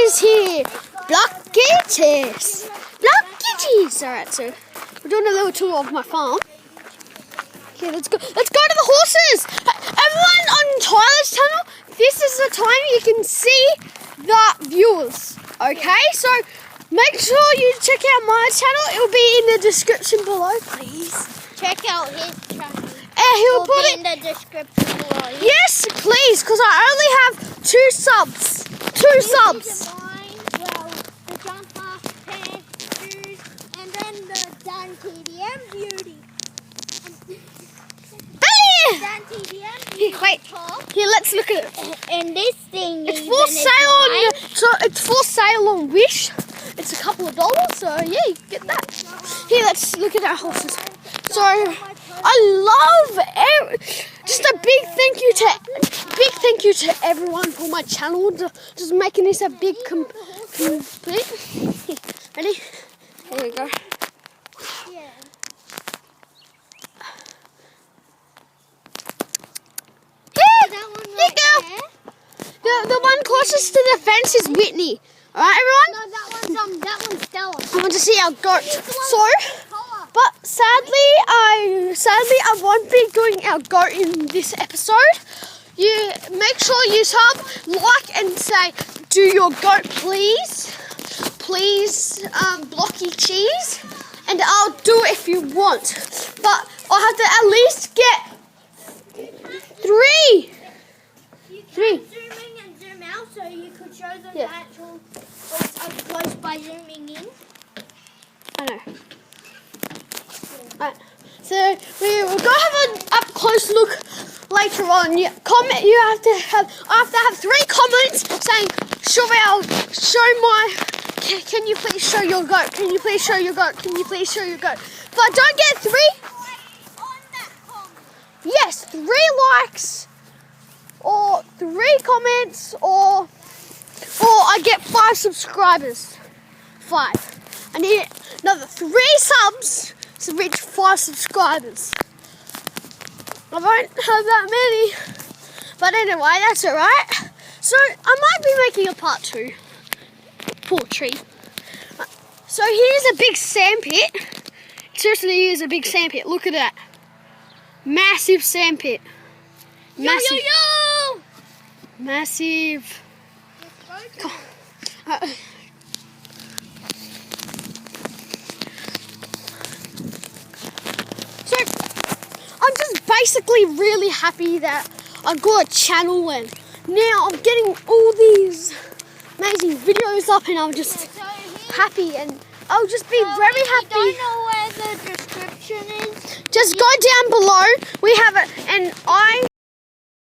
cheese here. Blocky cheese. Blocky cheese. Alright, so we're doing a little tour of my farm. Okay, let's go. Let's go to the horses. Everyone on Tyler's channel, this is the time you can see the viewers. Okay, so make sure you check out my channel. It will be in the description below, please. Check out his channel. He'll put it in the description below. Yes, please, because I only have 2 subs. 2 subs. Well, the jumper, pants, shoes, and then the Dan TDM beauty. Dan TDM beauty. Wait, top. here, let's look at it. And this thing It's for sale on. So it's for sale on Wish. It's a couple of dollars, so yeah, you can get that. Here, let's look at our horses. So I love just a big thank you to everyone for my channel, just making this a big complete. Ready? Here we go. Yeah. Here you go. The one closest to the fence is Whitney. All right, everyone. No, that one's Stella. I want to see our goat. So. But sadly, I won't be doing our goat in this episode. You make sure you sub, like, and say, "Do your goat, please, blocky cheese," and I'll do it if you want. But I'll have to at least get 3. You can zoom in and zoom out, so you could show them the actual up close by zooming in. I know. Right. So we will go have an up close look later on. I have to have 3 comments saying, can you please show your goat? Can you please show your goat? Can you please show your goat? If I don't get 3, yes, 3 likes or 3 comments or I get 5 subscribers. 5. I need another 3 subs to reach 5 subscribers. I won't have that many, but anyway, that's alright. So I might be making a part 2. Poor tree. So here's a big sandpit. Seriously, here's a big sandpit. Look at that. Massive sandpit. Massive. Yo! Massive. So I'm just basically really happy that I got a channel and now I'm getting all these amazing videos up and I'm just happy and I'll just be very happy. If you don't know where the description is, just go down below. We have it, and I